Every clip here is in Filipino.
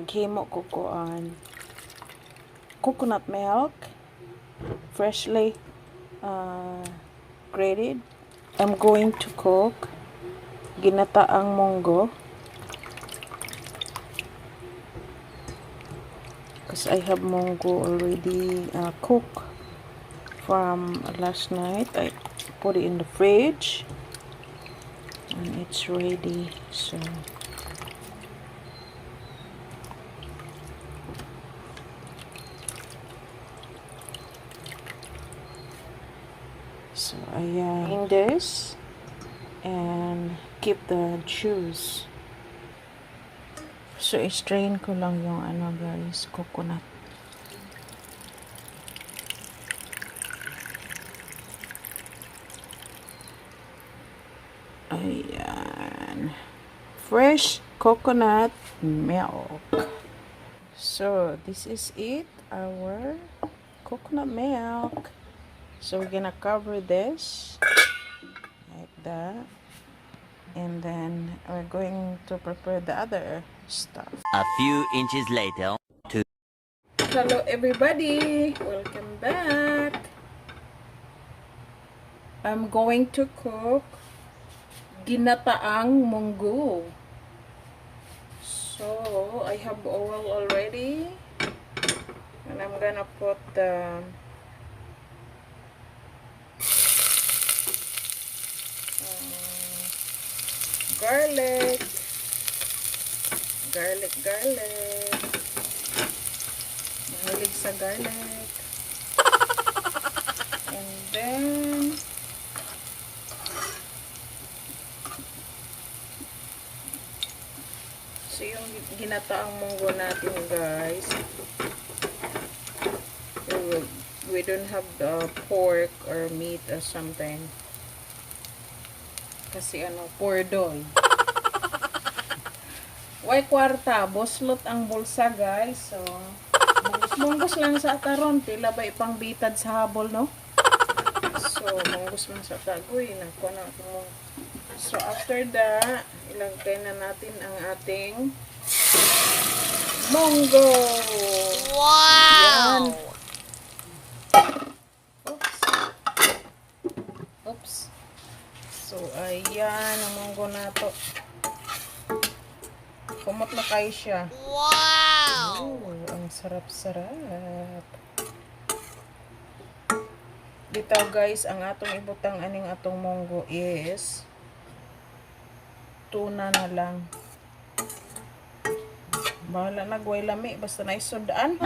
maghimo ko coconut milk, freshly grated. I'm going to cook ginataang munggo because I have munggo already cooked from last night. I put it in the fridge and it's ready. So I in this and keep the juice. So i-strain ko lang yung guys, coconut. Ayan. Fresh coconut milk. So this is it, our coconut milk. So we're gonna cover this like that, and then we're going to prepare the other stuff. A few inches later. Hello everybody, welcome back. I'm going to cook ginataang munggo. So I have oil already, and I'm gonna put the garlic. Mahilig sa garlic. And then so yung ginataang munggo natin guys, we don't have the pork or meat or something kasi pordoy. Way kwarta, boslot ang bulsa guys. So munggos lang sa ataron, tila ba ipang bitad sa habol, no? So munggos lang sa tagoy na ko na. So after that, ilagay na natin ang ating munggo. Wow! Yan. Oops. So ayan ang munggo na to. Kumot na kayo siya. Wow! Ang sarap-sarap. Dito guys, ang atong ibutang aning atong munggo is tuna na lang. Bahala na guway lami, basta na isudaan.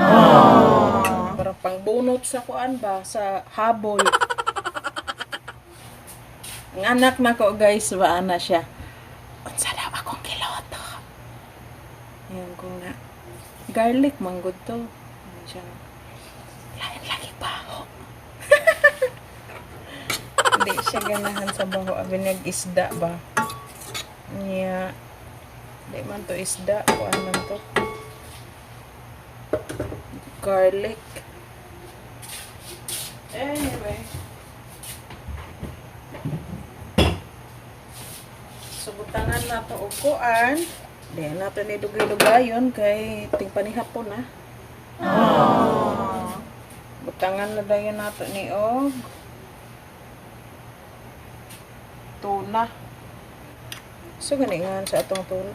Para pang bunot sa kuan ba, sa habol. Ang anak na ko guys, baan na siya. Unsa daw akong kiloto. Ayan ko nga. Garlic, manggod to. Ayan siya. Lain lagi baho. Hindi siya ganahan sa baho. Abi nag-isda ba? Niya. Hindi man to isda. Kuan man to. Garlic. Anyway. Subutangan na to og kuan. Di nato ni dugay-dugayon kay tingpanihapon na. Butangan na dayon nato ni og tuna. So gani nga sa atong tuna.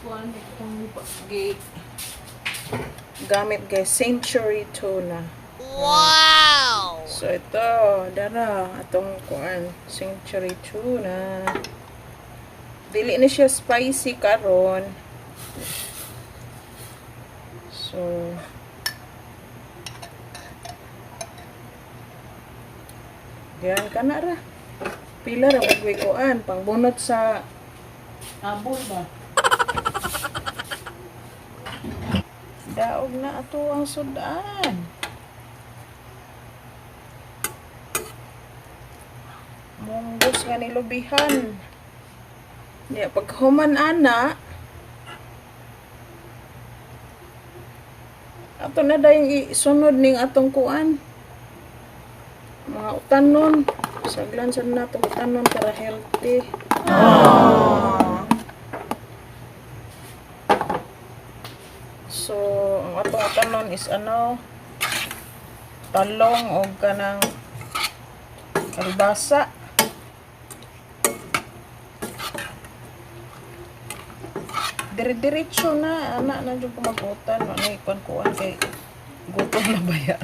Kuan itong gamit guys, Century tuna. Wow! So ito, dara atong kuan, Century tuna. Dili na siya spicy karon. So diyan ka na ra. Pila ra bagway kuan, pangbunot sa abol ba? Daog na ato ang sudan. Munggos nga nilubihan. Diya, pag human ana, ato na dayong isunod ning atong kuan. Mga utanon. Saglan sa nato utanon para healthy. So, ang atong tanon is ano, talong o kanang kalbasa. Dire-diretso na, anak na dyan kumagutan. Ano ikuan-kuan kay gutom na baya.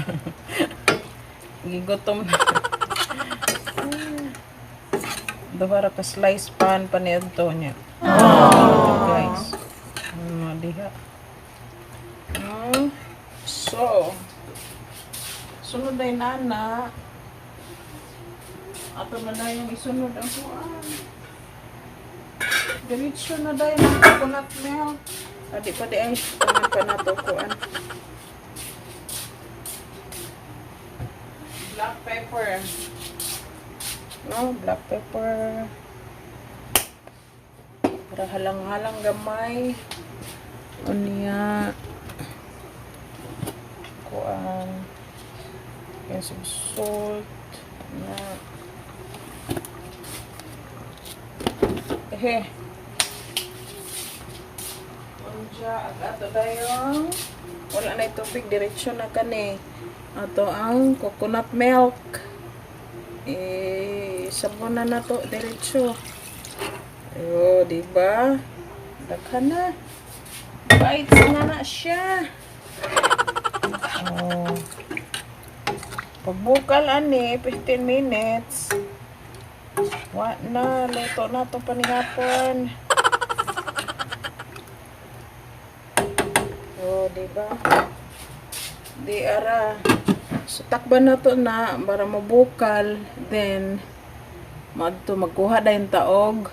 Gigutom na. Duhara ka slice pan paniad to niya. Guys. Diha. So, sunod ay nana. Ato na na yung isunod ang kuan. Diretso na dahil ng coconut milk. Adi pa di ay tanan pa na to kuan. Black pepper. No, black pepper. Para halang-halang gamay. Unya. Kuan. Yan some salt. Na. Unja, ato dayong wala na tubig, diretsyo na kani. Ato ang coconut milk. Sabon na to, diretsyo. Ayo, diba? Daghan na. Bites na siya. Oh. Pagbukal ani, 15 minutes. Wa na, luto na to panihapon. Oh, diba? Di ara. So, takban na to na para mabukal. Then, magkuha na yung taog.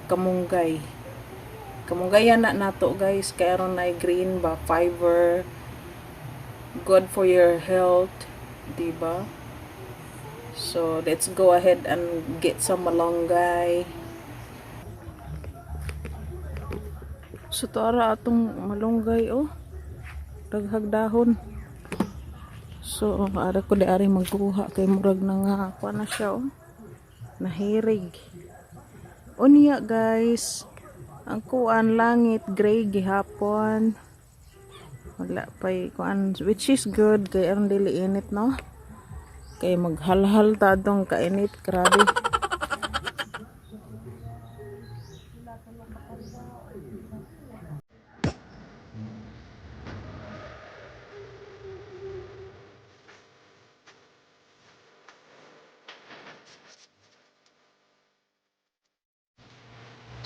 Kamunggay. Kamunggayan na nato guys. Kaya ron na green ba? Fiber. Good for your health. Diba? So, let's go ahead and get some malunggay. So, tara atong malunggay, oh. Daghag dahon. So, ara ko di ari magkuha kay murag na nga ako na siya, oh. Nahirig. Unya, guys. Ang kuan langit gray gihapon. Wala pa'y kuan, which is good kay aron dili init, no? Kay maghalhal ta dong kainit, grabe.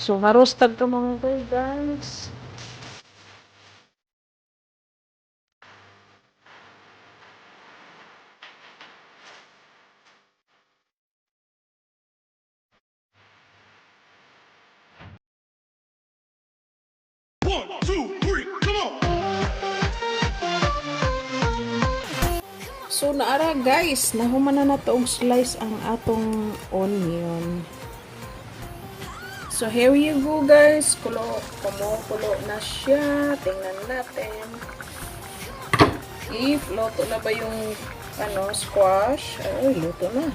So, harustag ka mga guys. So, naara guys, nahuman na to og slice ang atong onion. So, here you go guys. Kumukulo na siya. Tingnan natin. If luto na ba yung squash? Ay, luto na.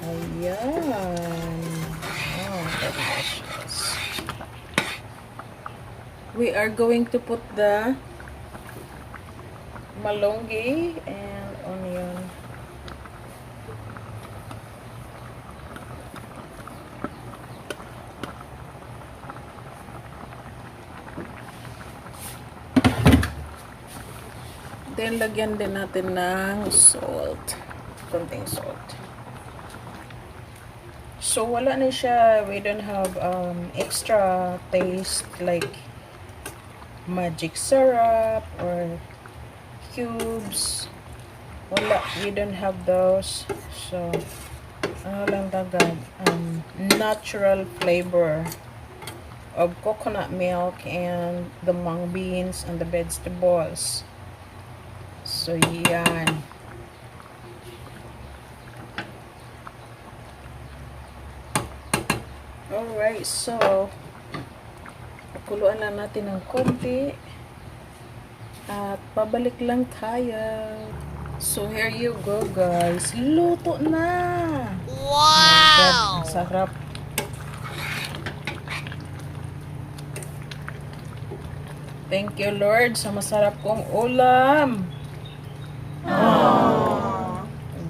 Ayan. Oh, delicious. We are going to put the malunggay and onion. Then, lagyan din natin ng salt. Konting salt. So, wala na siya. We don't have extra taste like magic syrup or cubes. Wala. We don't have those. So, ano lang tagad? Natural flavor of coconut milk and the mung beans and the vegetables. So, yan. Alright, so, pakuluan lang natin ng konti. At, pabalik lang tayo. So, here you go, guys. Luto na! Wow! Ang sarap. Thank you, Lord, sa masarap kong ulam.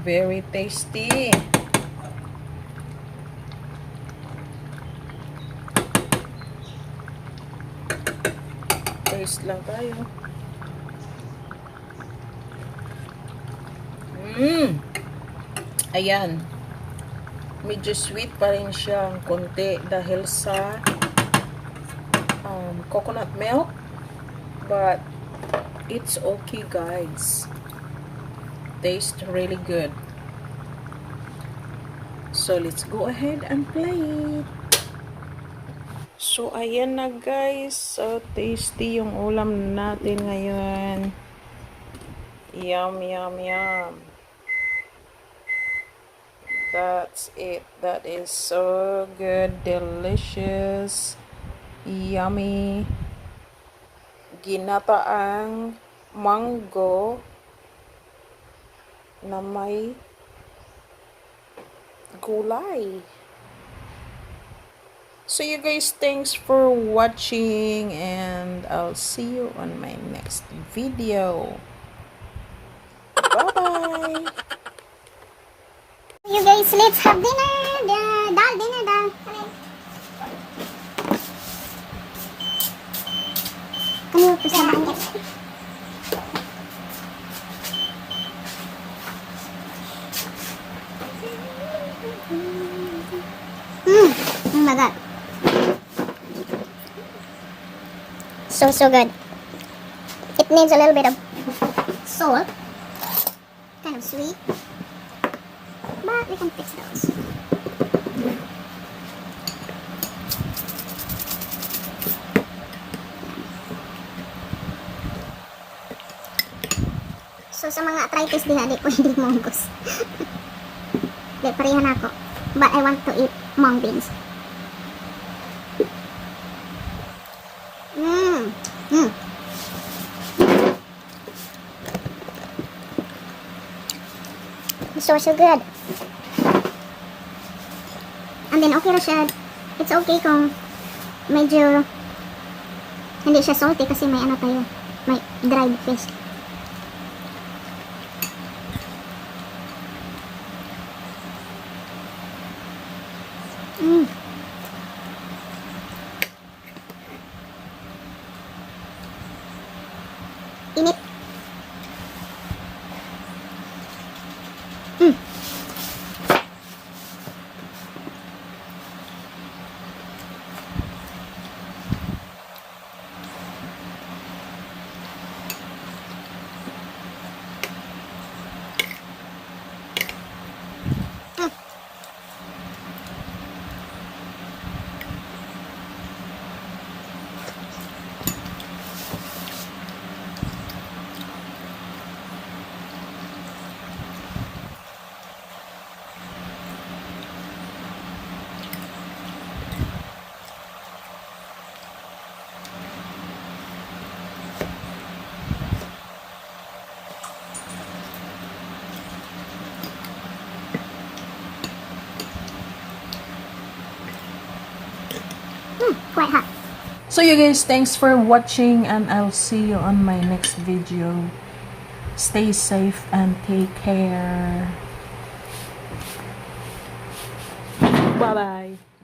Very tasty. Taste lang tayo. Ayan. Medyo sweet pa rin siyang konti dahil sa coconut milk. But it's okay, guys. Tastes really good. So let's go ahead and play it. So ayan na, guys. So tasty yung ulam natin ngayon. Yum, yum, yum. That's it. That is so good, delicious, yummy. Ginataang mango na may gulay. So you guys, thanks for watching and I'll see you on my next video. Bye-bye! You guys, let's have dinner. Dinner, dal. Kami po sa banget. Oh my god. So good. It needs a little bit of salt. Kind of sweet. But we can fix those. So sa mga arthritis diha, di pwede munggos. Di, parehan ako. But I want to eat mung beans. So good. And then okay na siya. It's okay kung medyo hindi siya salty kasi may ano tayo, may dried fish. Init. Quite hot. So you guys, thanks for watching and I'll see you on my next video. Stay safe and take care. Bye bye.